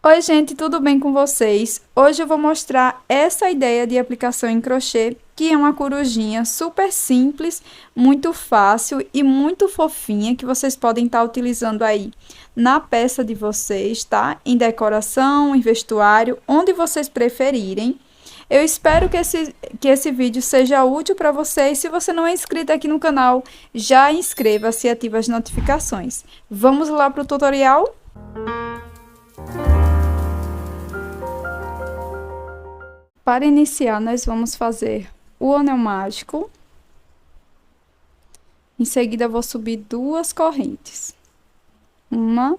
Oi, gente, tudo bem com vocês? Hoje eu vou mostrar essa ideia de aplicação em crochê, que é uma corujinha super simples, muito fácil e muito fofinha, que vocês podem estar utilizando aí na peça de vocês, tá? Em decoração, em vestuário, onde vocês preferirem. Eu espero que esse vídeo seja útil para vocês. Se você não é inscrito aqui no canal, já inscreva-se e ative as notificações. Vamos lá para o tutorial? Para iniciar, nós vamos fazer o anel mágico. Em seguida, vou subir 2 correntes. 1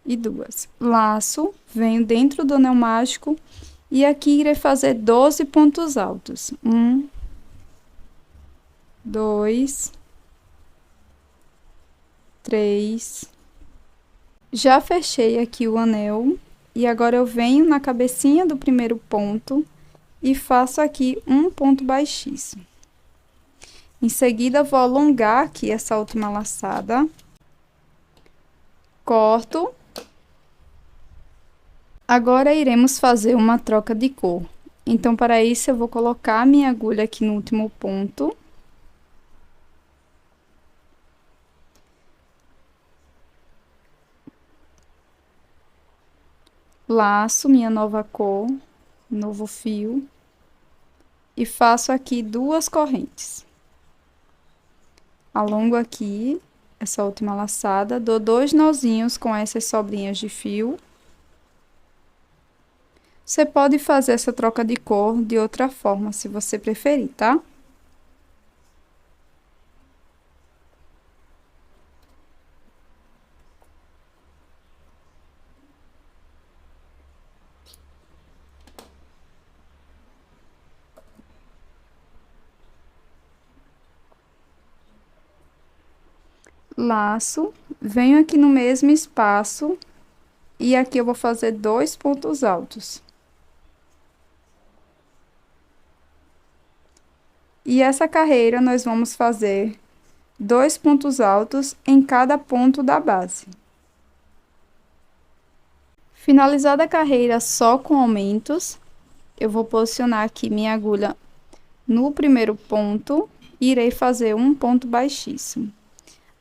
e 2. Laço, venho dentro do anel mágico e aqui irei fazer 12 pontos altos. 1, 2, 3. Já fechei aqui o anel e agora eu venho na cabecinha do primeiro ponto e faço aqui um ponto baixíssimo. Em seguida, vou alongar aqui essa última laçada. Corto. Agora, iremos fazer uma troca de cor. Então, para isso, eu vou colocar a minha agulha aqui no último ponto. Laço minha nova cor, novo fio. E faço aqui 2 correntes. Alongo aqui essa última laçada, dou 2 nozinhos com essas sobrinhas de fio. Você pode fazer essa troca de cor de outra forma, se você preferir, tá? Laço, venho aqui no mesmo espaço e aqui eu vou fazer 2 pontos altos. E essa carreira nós vamos fazer 2 pontos altos em cada ponto da base. Finalizada a carreira só com aumentos, eu vou posicionar aqui minha agulha no primeiro ponto e irei fazer um ponto baixíssimo.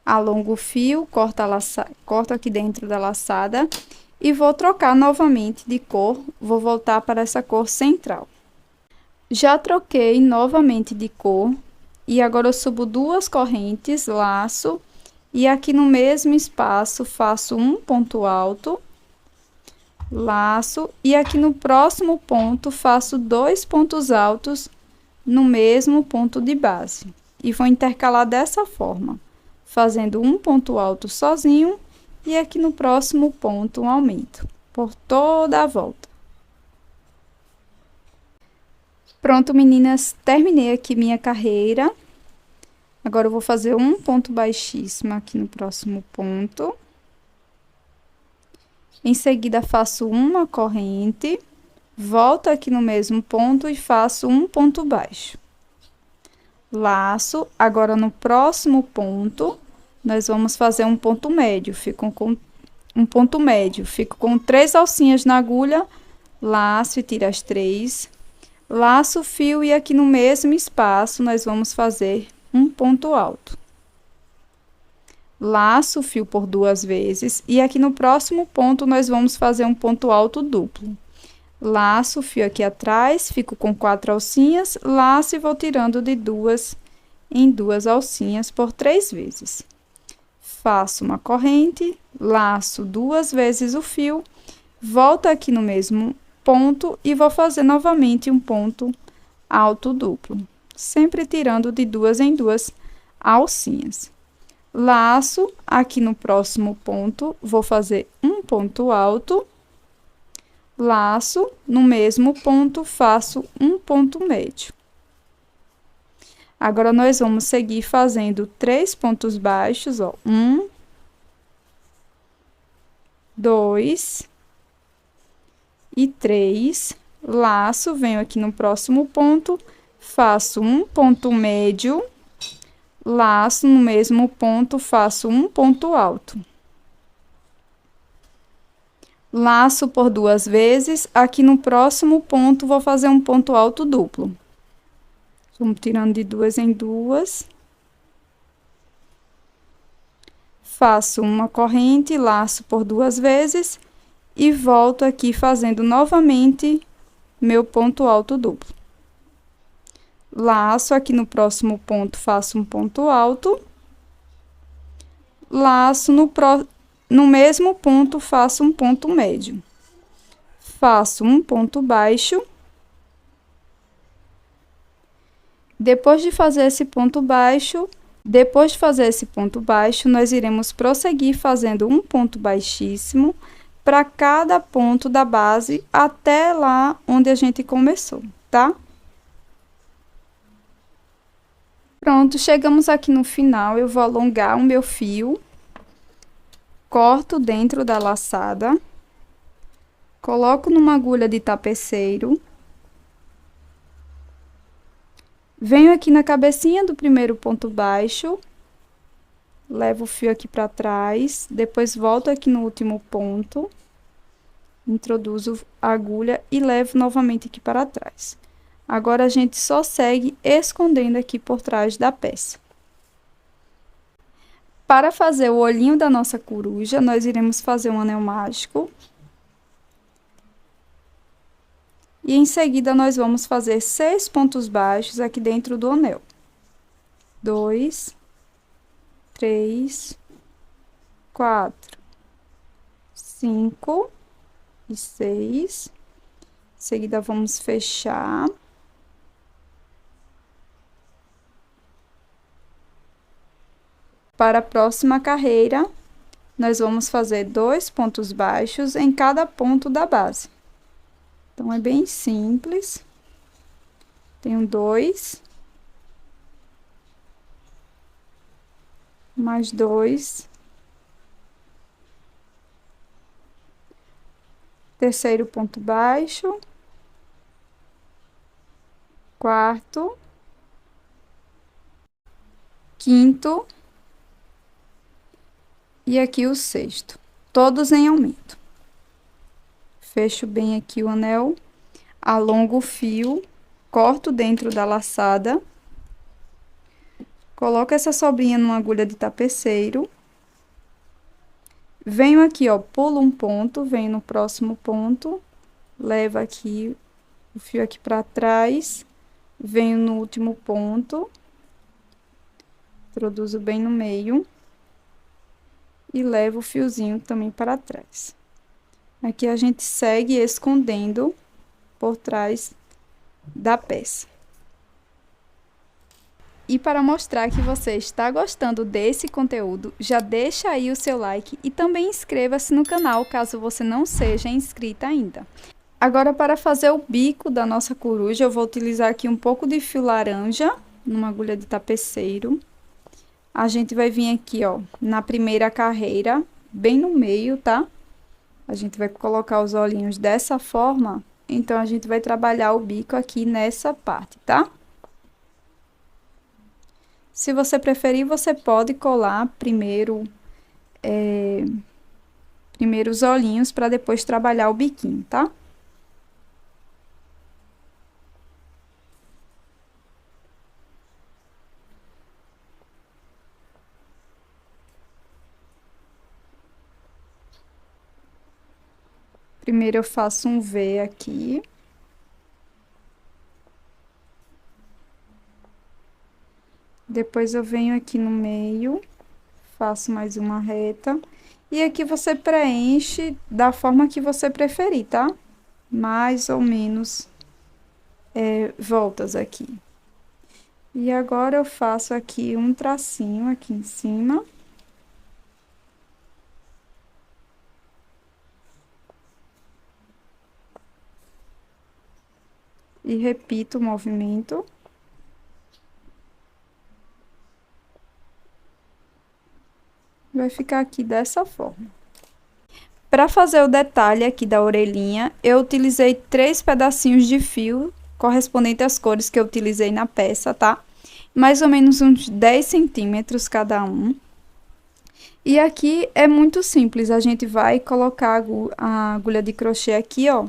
Alongo o fio, corto aqui dentro da laçada e vou trocar novamente de cor, vou voltar para essa cor central. Já troquei novamente de cor e agora eu subo 2 correntes, laço, e aqui no mesmo espaço faço um ponto alto, laço, e aqui no próximo ponto faço 2 pontos altos no mesmo ponto de base. E vou intercalar dessa forma, fazendo um ponto alto sozinho e aqui no próximo ponto um aumento, por toda a volta. Pronto, meninas, terminei aqui minha carreira. Agora eu vou fazer um ponto baixíssimo aqui no próximo ponto. Em seguida, faço uma corrente, volto aqui no mesmo ponto e faço um ponto baixo. Laço, agora no próximo ponto, nós vamos fazer um ponto médio, fico com 3 alcinhas na agulha, laço e tiro as 3, laço o fio e aqui no mesmo espaço nós vamos fazer um ponto alto. Laço o fio por 2 vezes e aqui no próximo ponto nós vamos fazer um ponto alto duplo. Laço o fio aqui atrás, fico com 4 alcinhas, laço e vou tirando de 2 em 2 alcinhas por 3 vezes. Faço uma corrente, laço 2 vezes o fio, volto aqui no mesmo ponto e vou fazer novamente um ponto alto duplo, sempre tirando de 2 em 2 alcinhas. Laço, aqui no próximo ponto, vou fazer um ponto alto, laço, no mesmo ponto, faço um ponto médio. Agora, nós vamos seguir fazendo 3 pontos baixos, ó. 1, 2 e 3. Laço, venho aqui no próximo ponto, faço um ponto médio, laço, no mesmo ponto, faço um ponto alto. Laço por 2 vezes. Aqui no próximo ponto, vou fazer um ponto alto duplo. Vamos tirando de 2 em 2. Faço uma corrente, laço por 2 vezes e volto aqui fazendo novamente meu ponto alto duplo. Laço aqui no próximo ponto, faço um ponto alto. Laço no mesmo ponto, faço um ponto médio. Faço um ponto baixo. Depois de fazer esse ponto baixo, nós iremos prosseguir fazendo um ponto baixíssimo para cada ponto da base até lá onde a gente começou, tá? Pronto, chegamos aqui no final, eu vou alongar o meu fio, corto dentro da laçada, coloco numa agulha de tapeceiro, venho aqui na cabecinha do primeiro ponto baixo, levo o fio aqui para trás, depois volto aqui no último ponto, introduzo a agulha e levo novamente aqui para trás. Agora, a gente só segue escondendo aqui por trás da peça. Para fazer o olhinho da nossa coruja, nós iremos fazer um anel mágico. E em seguida, nós vamos fazer 6 pontos baixos aqui dentro do anel. 2, 3, 4, 5 e 6. Em seguida, vamos fechar. Para a próxima carreira, nós vamos fazer 2 pontos baixos em cada ponto da base. Então, é bem simples. Tenho 2. Mais 2. Terceiro ponto baixo. Quarto. Quinto. E aqui o sexto, todos em aumento. Fecho bem aqui o anel, alongo o fio, corto dentro da laçada, coloco essa sobrinha numa agulha de tapeceiro, venho aqui, ó, pulo um ponto, venho no próximo ponto, levo aqui o fio aqui para trás, venho no último ponto, introduzo bem no meio. E levo o fiozinho também para trás. Aqui a gente segue escondendo por trás da peça. E para mostrar que você está gostando desse conteúdo, já deixa aí o seu like e também inscreva-se no canal caso você não seja inscrita ainda. Agora, para fazer o bico da nossa coruja, eu vou utilizar aqui um pouco de fio laranja, numa agulha de tapeceiro. A gente vai vir aqui, ó, na primeira carreira, bem no meio, tá? A gente vai colocar os olhinhos dessa forma, então a gente vai trabalhar o bico aqui nessa parte, tá? Se você preferir, você pode colar primeiro os olhinhos para depois trabalhar o biquinho, tá? Primeiro eu faço um V aqui. Depois eu venho aqui no meio, faço mais uma reta. E aqui você preenche da forma que você preferir, tá? Mais ou menos voltas aqui. E agora eu faço aqui um tracinho aqui em cima. E repito o movimento. Vai ficar aqui dessa forma. Para fazer o detalhe aqui da orelhinha, eu utilizei 3 pedacinhos de fio, correspondente às cores que eu utilizei na peça, tá? Mais ou menos uns 10 centímetros cada um. E aqui é muito simples, a gente vai colocar a agulha de crochê aqui, ó,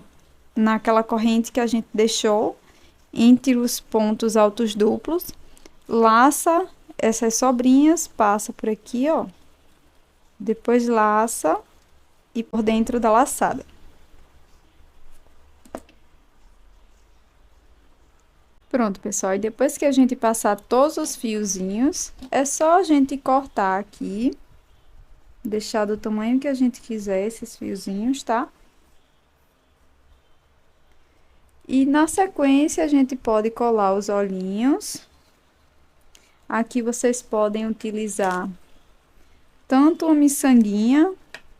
naquela corrente que a gente deixou entre os pontos altos duplos, laça essas sobrinhas, passa por aqui, ó, depois laça e por dentro da laçada. Pronto, pessoal, e depois que a gente passar todos os fiozinhos, é só a gente cortar aqui, deixar do tamanho que a gente quiser esses fiozinhos, tá? E na sequência, a gente pode colar os olhinhos. Aqui vocês podem utilizar tanto uma miçanguinha,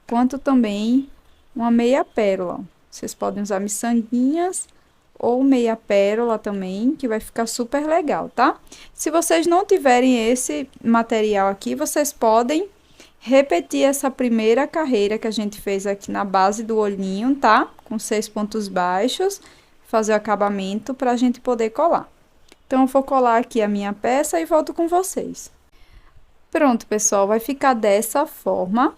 quanto também uma meia pérola. Vocês podem usar miçanguinhas ou meia pérola também, que vai ficar super legal, tá? Se vocês não tiverem esse material aqui, vocês podem repetir essa primeira carreira que a gente fez aqui na base do olhinho, tá? Com 6 pontos baixos, fazer o acabamento para a gente poder colar. Então, eu vou colar aqui a minha peça e volto com vocês. Pronto, pessoal, vai ficar dessa forma.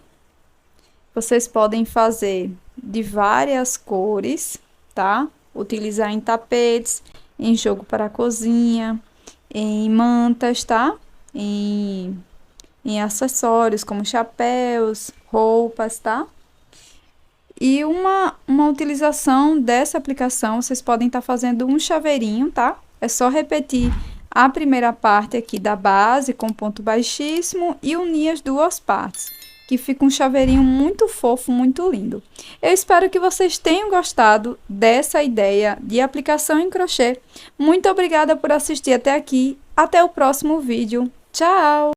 Vocês podem fazer de várias cores, tá? Utilizar em tapetes, em jogo para a cozinha, em mantas, tá? Em acessórios como chapéus, roupas, tá? E uma utilização dessa aplicação, vocês podem estar fazendo um chaveirinho, tá? É só repetir a primeira parte aqui da base com ponto baixíssimo e unir as duas partes, que fica um chaveirinho muito fofo, muito lindo. Eu espero que vocês tenham gostado dessa ideia de aplicação em crochê. Muito obrigada por assistir até aqui. Até o próximo vídeo. Tchau!